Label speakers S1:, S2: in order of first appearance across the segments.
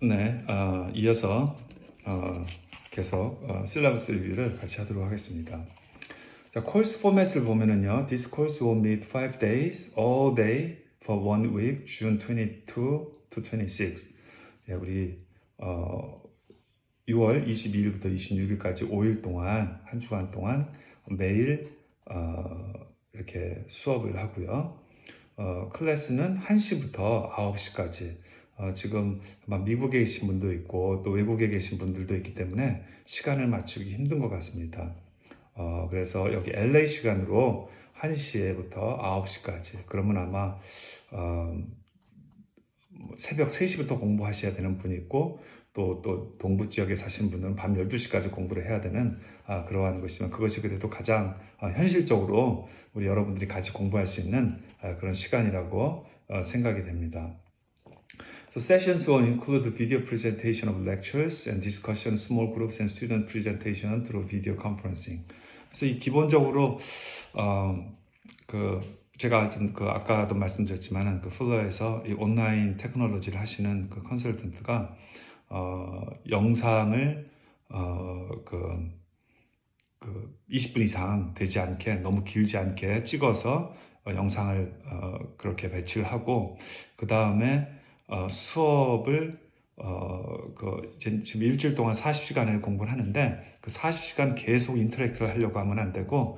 S1: 네, 이어서 계속 실러버스 리뷰를 같이 하도록 하겠습니다. 자, 코urse 포맷을 보면은요, This course will meet 5 days, all day for 1 week, June 22 to 26. 예, 우리 6월 22일부터 26일까지 5일 동안, 한 주간 동안 매일 이렇게 수업을 하고요. 클래스는 1시부터 9시까지. 지금 아마 미국에 계신 분도 있고 또 외국에 계신 분들도 있기 때문에 시간을 맞추기 힘든 것 같습니다. 그래서 여기 LA 시간으로 1시부터 9시까지. 그러면 아마 새벽 3시부터 공부하셔야 되는 분이 있고 또 동부 지역에 사시는 분은 밤 12시까지 공부를 해야 되는 그러한 것이지만 그것이 그래도 가장 현실적으로 우리 여러분들이 같이 공부할 수 있는 그런 시간이라고 생각이 됩니다. So sessions will include video presentation of lectures and discussion, small groups and student presentation through video conferencing. 그래서 이 기본적으로 제가 좀 아까도 말씀드렸지만은 플러에서 이 온라인 테크놀로지를 하시는 그 컨설턴트가 영상을 20분 이상 되지 않게 너무 길지 않게 찍어서 영상을 그렇게 배치를 하고 그 다음에 수업을 지금 일주일 동안 40시간을 공부를 하는데 그 40시간 계속 인터랙트를 하려고 하면 안 되고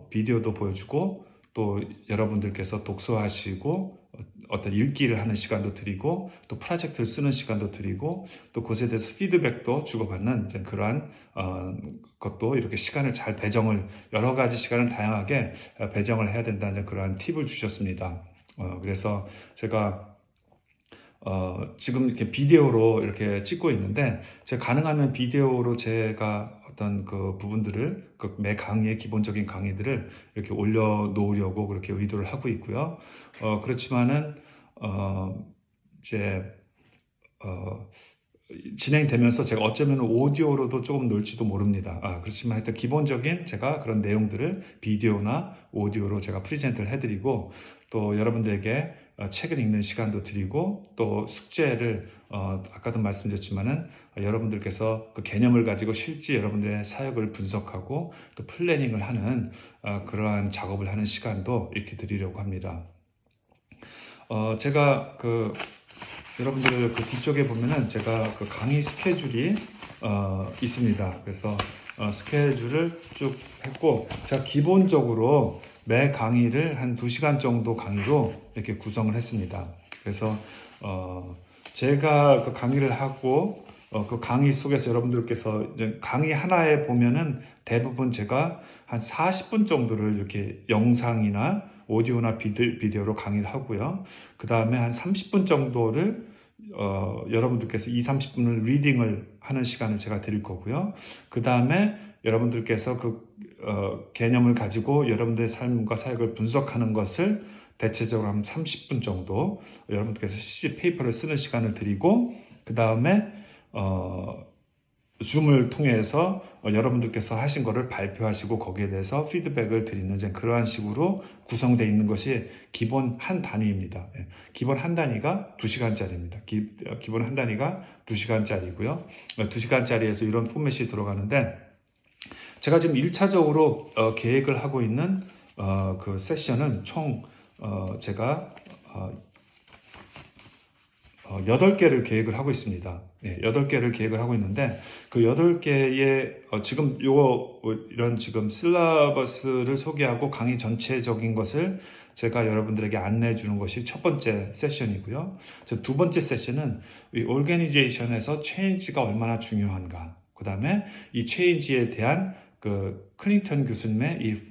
S1: 비디오도 보여주고 또 여러분들께서 독서하시고 어떤 읽기를 하는 시간도 드리고 또 프로젝트를 쓰는 시간도 드리고 또 그것에 대해서 피드백도 주고받는 그러한 것도 이렇게 시간을 잘 배정을 여러 가지 시간을 다양하게 배정을 해야 된다는 그러한 팁을 주셨습니다. 그래서 제가 지금 이렇게 비디오로 이렇게 찍고 있는데 제가 가능하면 비디오로 제가 어떤 그 부분들을 매 강의의 기본적인 강의들을 이렇게 올려놓으려고 그렇게 의도를 하고 있고요. 그렇지만은 이제 진행되면서 제가 어쩌면 오디오로도 조금 넣을지도 모릅니다. 그렇지만 하여튼 기본적인 제가 그런 내용들을 비디오나 오디오로 제가 프레젠트를 해드리고 또 여러분들에게 책을 읽는 시간도 드리고 또 숙제를 아까도 말씀드렸지만은 여러분들께서 그 개념을 가지고 실제 여러분들의 사역을 분석하고 또 플래닝을 하는 그러한 작업을 하는 시간도 이렇게 드리려고 합니다. 제가 여러분들 뒤쪽에 보면은 제가 강의 스케줄이 있습니다. 그래서 스케줄을 쭉 했고 제가 기본적으로 매 강의를 한 2시간 정도 강의로 이렇게 구성을 했습니다. 그래서 제가 그 강의를 하고 그 강의 속에서 여러분들께서 강의 하나에 보면은 대부분 제가 한 40분 정도를 이렇게 영상이나 오디오나 비디오로 강의를 하고요. 그 다음에 한 30분 정도를 여러분들께서 30분을 리딩을 하는 시간을 제가 드릴 거고요. 그 다음에 여러분들께서 개념을 가지고 여러분들의 삶과 사역을 분석하는 것을 대체적으로 한 30분 정도 여러분들께서 CC 페이퍼를 쓰는 시간을 드리고 그 다음에 줌을 통해서 여러분들께서 하신 거를 발표하시고 거기에 대해서 피드백을 드리는 그러한 식으로 구성되어 있는 것이 기본 한 단위입니다. 기본 한 단위가 2시간짜리입니다. 기본 한 단위가 2시간짜리고요. 2시간짜리에서 이런 포맷이 들어가는데 제가 지금 1차적으로 계획을 하고 있는 그 세션은 총 제가 8개를 계획을 하고 있습니다. 8개를 계획을 하고 있는데 그 8개의 지금 이런 지금 실러버스를 소개하고 강의 전체적인 것을 제가 여러분들에게 안내해 주는 것이 첫 번째 세션이고요. 두 번째 세션은 이 오르게니제이션에서 체인지가 얼마나 중요한가. 그 다음에 이 체인지에 대한 클린턴 교수님의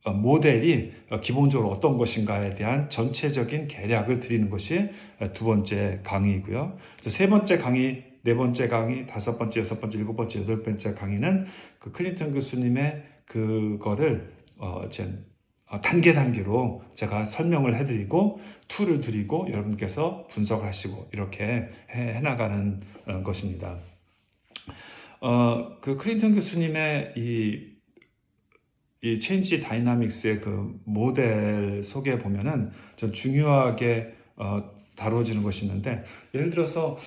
S1: 모델이 기본적으로 어떤 것인가에 대한 전체적인 개략을 드리는 것이 두 번째 강의이고요. 세 번째 강의, 네 번째 강의, 다섯 번째, 여섯 번째, 일곱 번째, 여덟 번째 강의는 클린턴 교수님의 그거를 단계로 제가 설명을 해드리고 툴을 드리고 여러분께서 분석을 하시고 이렇게 해나가는 것입니다. 클린턴 교수님의 이 체인지 다이나믹스의 그 모델 속에 보면은 전 중요하게 다루어지는 것이 있는데, 예를 들어서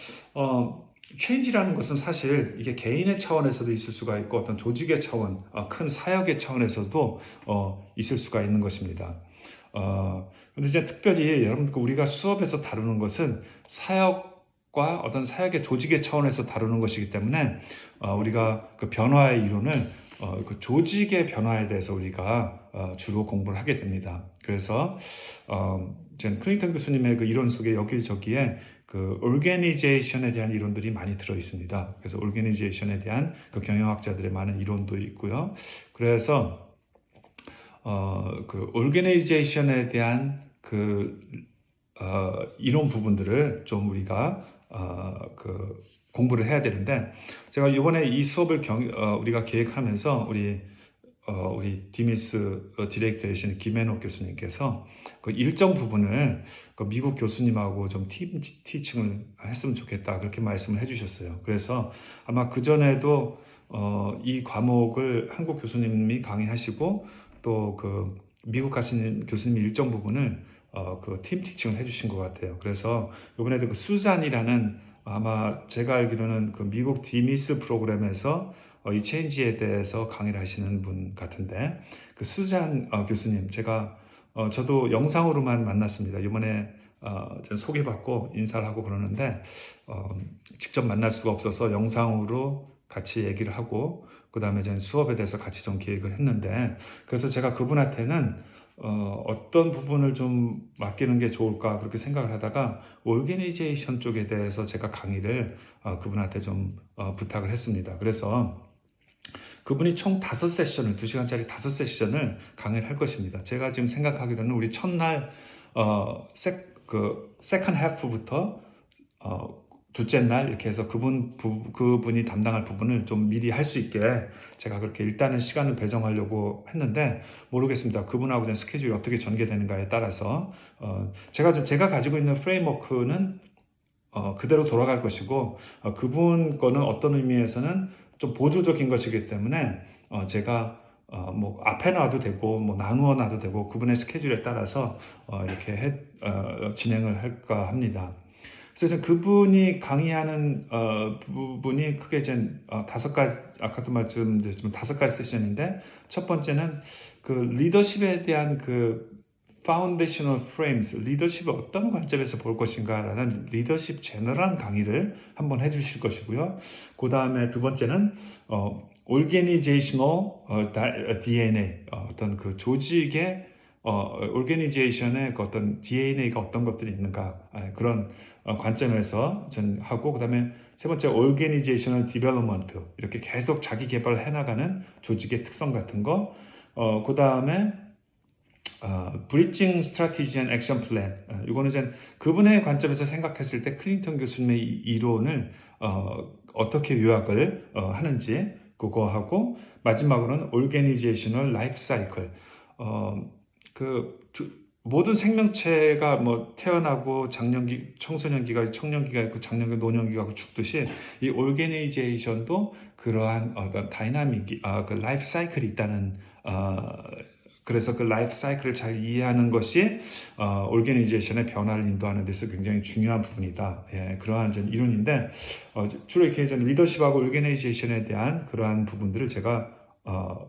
S1: 체인지라는 것은 사실 이게 개인의 차원에서도 있을 수가 있고 어떤 조직의 차원, 큰 사역의 차원에서도 있을 수가 있는 것입니다. 근데 이제 특별히 여러분 우리가 수업에서 다루는 것은 사역과 어떤 사역의 조직의 차원에서 다루는 것이기 때문에 우리가 그 변화의 이론을 그 조직의 변화에 대해서 우리가 주로 공부를 하게 됩니다. 그래서 클린턴 교수님의 그 이론 속에 여기저기에 그 오르게니제이션에 대한 이론들이 많이 들어 있습니다. 그래서 오르게니제이션에 대한 그 경영학자들의 많은 이론도 있고요. 그래서 그 오르게니제이션에 대한 그 이론 부분들을 좀 우리가 그 공부를 해야 되는데, 제가 이번에 이 수업을 우리가 계획하면서 우리 디미스 디렉터이신 김현옥 교수님께서 그 일정 부분을 그 미국 교수님하고 좀 티칭을 했으면 좋겠다 그렇게 말씀을 해주셨어요. 그래서 아마 그 전에도 이 과목을 한국 교수님이 강의하시고 또 그 미국 가신 교수님이 일정 부분을 그 팀 티칭을 해주신 것 같아요. 그래서 이번에도 그 수잔이라는, 아마 제가 알기로는 그 미국 디미스 프로그램에서 이 체인지에 대해서 강의를 하시는 분 같은데, 그 수잔 교수님, 저도 영상으로만 만났습니다. 이번에 저는 소개받고 인사를 하고 그러는데 직접 만날 수가 없어서 영상으로 같이 얘기를 하고 그 다음에 저는 수업에 대해서 같이 좀 기획을 했는데, 그래서 제가 그분한테는 어떤 부분을 좀 맡기는 게 좋을까 그렇게 생각을 하다가 오르게니제이션 쪽에 대해서 제가 강의를 그분한테 좀 부탁을 했습니다. 그래서 그분이 총 5세션을, 2시간짜리 5세션을 강의를 할 것입니다. 제가 지금 생각하기로는 우리 첫날 세컨 하프부터 둘째 날 이렇게 해서 그분이 담당할 부분을 좀 미리 할 수 있게 제가 그렇게 일단은 시간을 배정하려고 했는데, 모르겠습니다. 그분하고 좀 스케줄이 어떻게 전개되는가에 따라서 제가 가지고 있는 프레임워크는 그대로 돌아갈 것이고, 그분 거는 어떤 의미에서는 좀 보조적인 것이기 때문에 제가 뭐 앞에 놔도 되고 뭐 나누어 놔도 되고 그분의 스케줄에 따라서 이렇게 진행을 할까 합니다. 그래서 그분이 강의하는 부분이 크게 이제 5가지, 아까도 말씀드렸지만 5가지 세션인데, 첫 번째는 그 리더십에 대한 그 Foundational Frames, 리더십을 어떤 관점에서 볼 것인가라는 리더십 제너럴한 강의를 한번 해주실 것이고요. 그 다음에 두 번째는 Organizational DNA, 어떤 그 조직의 Organization의 그 어떤 DNA가 어떤 것들이 있는가, 그런 관점에서 전 하고, 그 다음에 세 번째 Organizational Development, 이렇게 계속 자기 개발을 해나가는 조직의 특성 같은 거, 그 다음에 Bridging Strategy and Action Plan, 이거는 이제 그분의 관점에서 생각했을 때 클린턴 교수님의 이론을 어떻게 요약을 하는지 그거 하고, 마지막으로는 Organizational Life Cycle, 모든 생명체가 뭐 태어나고 청소년기가 청년기가 있고 장년기 노년기가 있고 죽듯이 이 오르게니제이션도 그러한 어떤 다이나믹, 그 라이프 사이클이 있다는, 그래서 그 라이프 사이클을 잘 이해하는 것이 오르게니제이션의 변화를 인도하는 데서 굉장히 중요한 부분이다. 예, 그러한 이론인데, 주로 이렇게 리더십하고 오르게니제이션에 대한 그러한 부분들을 제가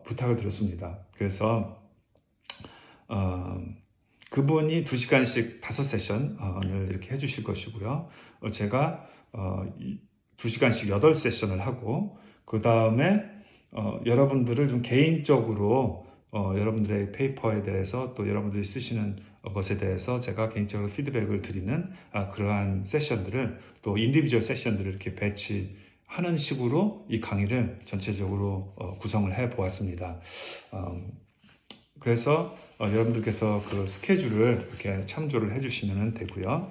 S1: 부탁을 드렸습니다. 그래서 그분이 2시간씩 5세션을 이렇게 해주실 것이고요. 제가 2시간씩 8세션을 하고, 그 다음에 여러분들을 좀 개인적으로 여러분들의 페이퍼에 대해서 또 여러분들이 쓰시는 것에 대해서 제가 개인적으로 피드백을 드리는 그러한 세션들을, 또 인디비주얼 세션들을 이렇게 배치하는 식으로 이 강의를 전체적으로 구성을 해 보았습니다. 그래서 여러분들께서 그 스케줄을 이렇게 참조를 해주시면 되고요.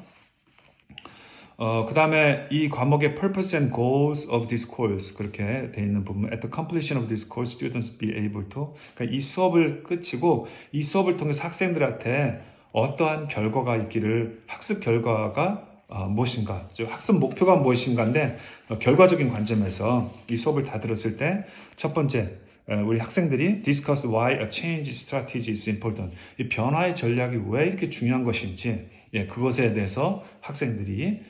S1: 그 다음에 이 과목의 Purpose and Goals of this course, 그렇게 되어 있는 부분, At the completion of this course, students be able to, 그러니까 이 수업을 끝이고 이 수업을 통해서 학생들한테 어떠한 결과가 있기를, 학습 결과가 무엇인가, 즉 학습 목표가 무엇인가인데 결과적인 관점에서 이 수업을 다 들었을 때 첫 번째, 우리 학생들이 discuss why a change strategy is important. 이 변화의 전략이 왜 이렇게 중요한 것인지, 그것에 대해서 학생들이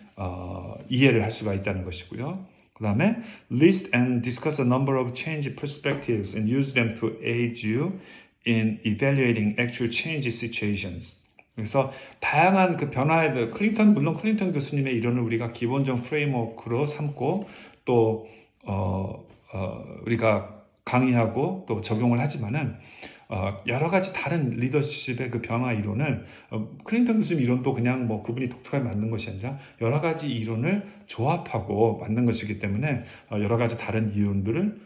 S1: 이해를 할 수가 있다는 것이고요. 그 다음에 list and discuss a number of change perspectives and use them to aid you in evaluating actual change situations. 그래서 다양한 그 변화에 물론 클린턴 교수님의 이론을 우리가 기본적 프레임워크로 삼고 또 우리가 강의하고 또 적용을 하지만은 여러 가지 다른 리더십의 그 변화 이론을 클린턴 교수님 이론도 그냥 뭐 그분이 독특하게 만든 것이 아니라 여러 가지 이론을 조합하고 만든 것이기 때문에 여러 가지 다른 이론들을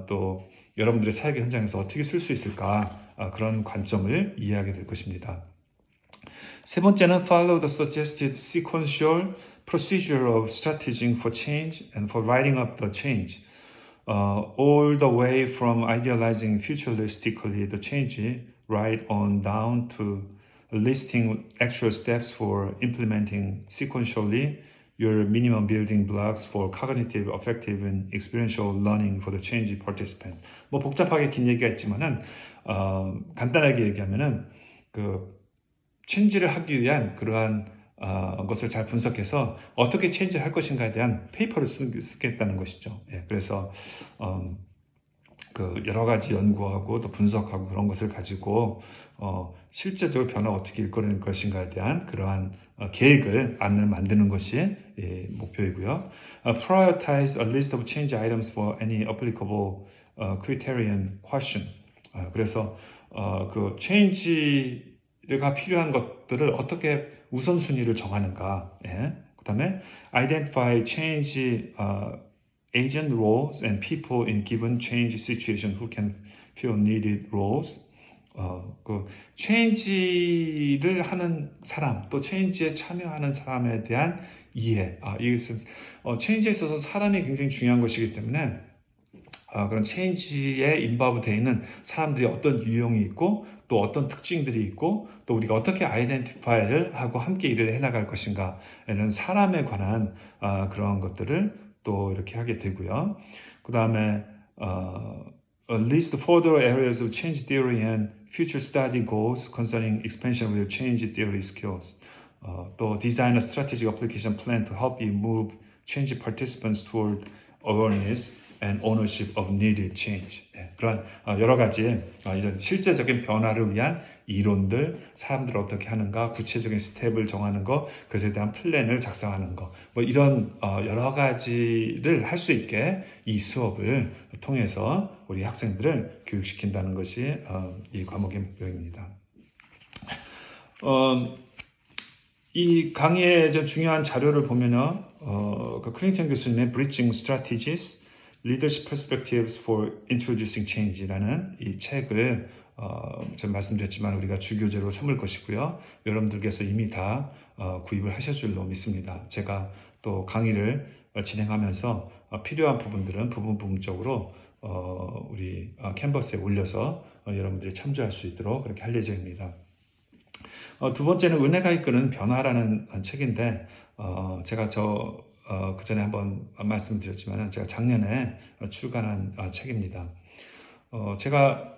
S1: 또 여러분들의 사역 현장에서 어떻게 쓸 수 있을까 그런 관점을 이해하게 될 것입니다. 세 번째는 follow the suggested sequential procedure of strategizing for change and for writing up the change. All the way from idealizing futuristically the change right on down to listing actual steps for implementing sequentially your minimum building blocks for cognitive, affective, and experiential learning for the change participant. 뭐 복잡하게 긴 얘기가 있지만은 간단하게 얘기하면은 그 체인지를 하기 위한 그러한 것을 잘 분석해서 어떻게 체인지를 할 것인가에 대한 페이퍼를 쓰겠다는 것이죠. 그래서 그 여러 가지 연구하고 또 분석하고 그런 것을 가지고 실제적으로 변화가 어떻게 일궈낼 것인가에 대한 그러한 계획을 안을 만드는 것이 목표이고요. Prioritize a list of change items for any applicable criterion question. 그래서 그 체인지가 필요한 것들을 어떻게 우선순위를 정하는가. 그 다음에 identify change agent roles and people in given change situation who can fill needed roles. 그 체인지를 하는 사람, 또 체인지에 참여하는 사람에 대한 이해. 이것은 체인지에 있어서 사람이 굉장히 중요한 것이기 때문에 그런 체인지에 인바브되어 있는 사람들이 어떤 유형이 있고 또 어떤 특징들이 있고 또 우리가 어떻게 아이덴티파이를 하고 함께 일을 해나갈 것인가에는 사람에 관한 그런 것들을 또 이렇게 하게 되고요. 그 다음에 list further areas of change theory and future study goals concerning expansion with change theory skills. 또 design a strategic application plan to help you move change participants toward awareness and ownership of needed change. 그런 여러 가지 이런 실제적인 변화를 위한 이론들, 사람들을 어떻게 하는가, 구체적인 스텝을 정하는 거, 그것에 대한 플랜을 작성하는 거, 뭐 이런 여러 가지를 할 수 있게 이 수업을 통해서 우리 학생들을 교육시킨다는 것이 이 과목의 목표입니다. 이 강의의 중요한 자료를 보면요, 그 클린턴 교수님의 Bridging Strategies, Leadership Perspectives for Introducing Change라는 이 책을 제가 말씀드렸지만 우리가 주교재로 삼을 것이고요. 여러분들께서 이미 다 구입을 하실 줄로 믿습니다. 제가 또 강의를 진행하면서 필요한 부분들은 부분적으로 우리 캔버스에 올려서 여러분들이 참조할 수 있도록 그렇게 할 예정입니다. 두 번째는 은혜가 이끄는 변화라는 책인데 제가 그 전에 한번 말씀드렸지만 제가 작년에 출간한 책입니다. 제가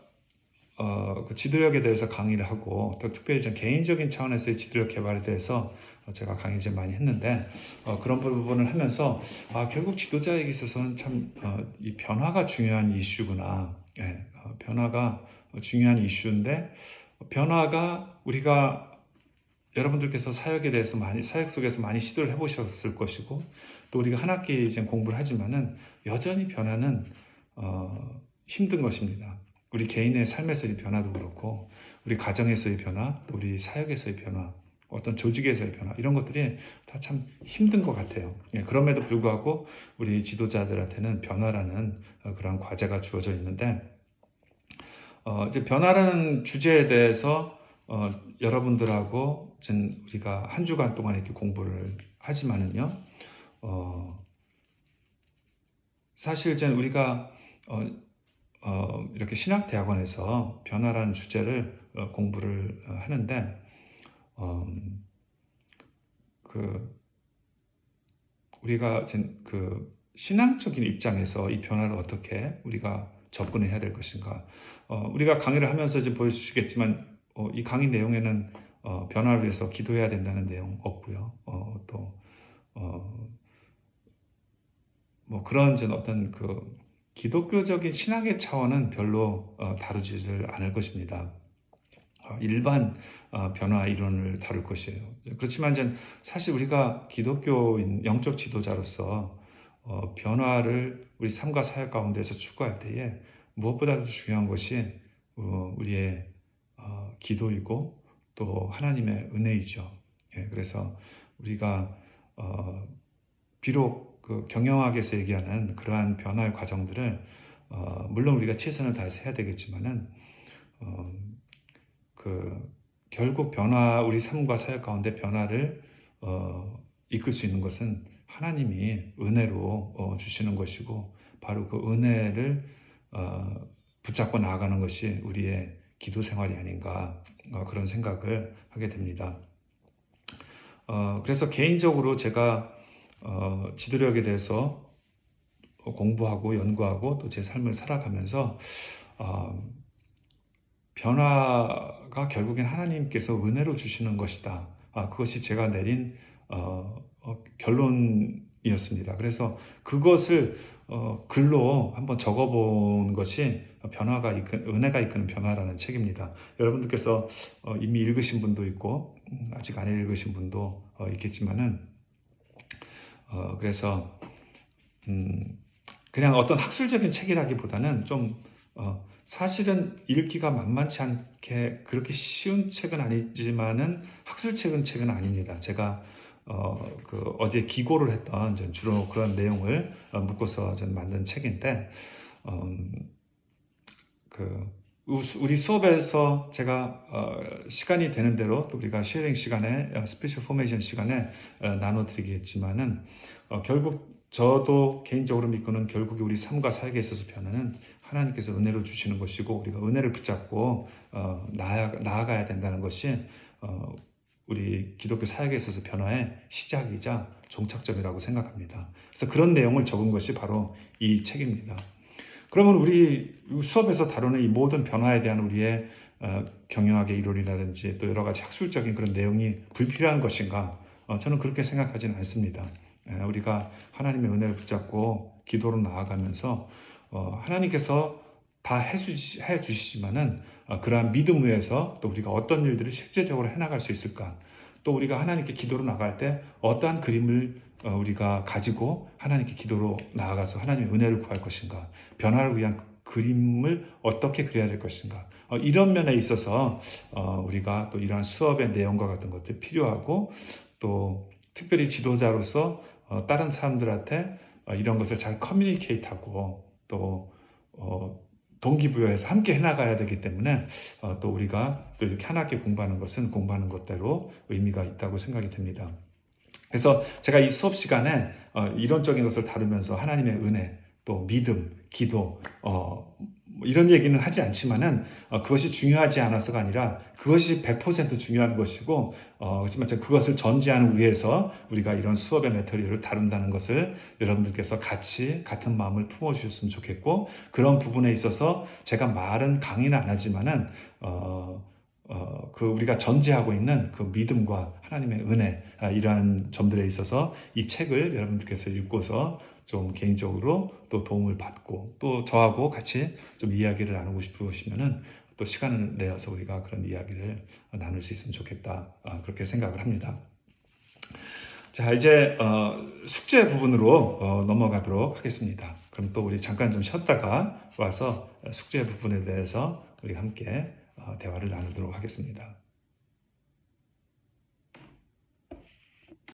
S1: 그 지도력에 대해서 강의를 하고 또 특별히 좀 개인적인 차원에서의 지도력 개발에 대해서 제가 강의를 좀 많이 했는데 그런 부분을 하면서 결국 지도자에게 있어서는 참 이 변화가 중요한 이슈구나. 변화가 중요한 이슈인데 변화가 우리가 여러분들께서 사역에 대해서 사역 속에서 많이 시도를 해보셨을 것이고 또 우리가 한 학기 이제 공부를 하지만은 여전히 변화는 힘든 것입니다. 우리 개인의 삶에서의 변화도 그렇고 우리 가정에서의 변화, 또 우리 사역에서의 변화, 어떤 조직에서의 변화 이런 것들이 다 참 힘든 것 같아요. 그럼에도 불구하고 우리 지도자들한테는 변화라는 그런 과제가 주어져 있는데 이제 변화라는 주제에 대해서 여러분들하고 우리가 한 주간 동안 이렇게 공부를 하지만은요, 사실 우리가 이렇게 신학대학원에서 변화라는 주제를 공부를 하는데, 우리가 그 신앙적인 입장에서 이 변화를 어떻게 우리가 접근을 해야 될 것인가. 우리가 강의를 하면서 지금 보여주시겠지만 이 강의 내용에는 변화를 위해서 기도해야 된다는 내용 없고요. 뭐 그런 어떤 그 기독교적인 신앙의 차원은 별로 다루지를 않을 것입니다. 일반 변화 이론을 다룰 것이에요. 그렇지만 이제 사실 우리가 기독교인 영적 지도자로서 변화를 우리 삶과 사역 가운데서 추구할 때에 무엇보다도 중요한 것이 우리의 기도이고 또 하나님의 은혜이죠. 예, 그래서 우리가 비록 그 경영학에서 얘기하는 그러한 변화의 과정들을 물론 우리가 최선을 다해서 해야 되겠지만은 결국 우리 삶과 사역 가운데 변화를 이끌 수 있는 것은 하나님이 은혜로 주시는 것이고 바로 그 은혜를 붙잡고 나아가는 것이 우리의 기도 생활이 아닌가 그런 생각을 하게 됩니다. 그래서 개인적으로 제가 지도력에 대해서 공부하고 연구하고 또 제 삶을 살아가면서 변화가 결국엔 하나님께서 은혜로 주시는 것이다. 그것이 제가 내린 결론이었습니다. 그래서 그것을 글로 한번 적어본 것이 은혜가 이끄는 변화라는 책입니다. 여러분들께서 이미 읽으신 분도 있고 아직 안 읽으신 분도 있겠지만은 그래서 그냥 어떤 학술적인 책이라기보다는 좀 사실은 읽기가 만만치 않게 그렇게 쉬운 책은 아니지만은 책은 아닙니다. 제가 어디에 기고를 했던 주로 그런 내용을 묶어서 만든 책인데 우리 수업에서 제가 시간이 되는 대로 또 우리가 쉐어링 시간에 스피리추얼 포메이션 시간에 나눠드리겠지만은 결국 저도 개인적으로 믿고는 결국에 우리 삶과 사역에 있어서 변화는 하나님께서 은혜로 주시는 것이고 우리가 은혜를 붙잡고 나아가야 된다는 것이 우리 기독교 사역에 있어서 변화의 시작이자 종착점이라고 생각합니다. 그래서 그런 내용을 적은 것이 바로 이 책입니다. 그러면 우리 수업에서 다루는 이 모든 변화에 대한 우리의 경영학의 이론이라든지 또 여러 가지 학술적인 그런 내용이 불필요한 것인가? 저는 그렇게 생각하지는 않습니다. 우리가 하나님의 은혜를 붙잡고 기도로 나아가면서 하나님께서 다 해주시지만은 그러한 믿음 위에서 또 우리가 어떤 일들을 실제적으로 해나갈 수 있을까? 또 우리가 하나님께 기도로 나갈 때 어떠한 그림을 우리가 가지고 하나님께 기도로 나아가서 하나님의 은혜를 구할 것인가? 변화를 위한 그림을 어떻게 그려야 될 것인가? 이런 면에 있어서 우리가 또 이러한 수업의 내용과 같은 것들이 필요하고 또 특별히 지도자로서 다른 사람들한테 이런 것을 잘 커뮤니케이트하고 또 동기부여해서 함께 해나가야 되기 때문에 또 우리가 또 이렇게 하나씩 공부하는 것은 공부하는 것대로 의미가 있다고 생각이 됩니다. 그래서 제가 이 수업 시간에 이론적인 것을 다루면서 하나님의 은혜, 또 믿음, 기도 이런 얘기는 하지 않지만은 그것이 중요하지 않아서가 아니라 그것이 100% 중요한 것이고 그렇지만 그것을 전제하는 위해서 우리가 이런 수업의 매터리얼을 다룬다는 것을 여러분들께서 같은 마음을 품어주셨으면 좋겠고 그런 부분에 있어서 제가 말은 강의는 안 하지만은 우리가 전제하고 있는 그 믿음과 하나님의 은혜 이러한 점들에 있어서 이 책을 여러분들께서 읽고서 좀 개인적으로 또 도움을 받고 또 저하고 같이 좀 이야기를 나누고 싶으시면은 또 시간을 내어서 우리가 그런 이야기를 나눌 수 있으면 좋겠다 그렇게 생각을 합니다. 자 이제 숙제 부분으로 넘어가도록 하겠습니다. 그럼 또 우리 잠깐 좀 쉬었다가 와서 숙제 부분에 대해서 우리 함께 대화를 나누도록 하겠습니다.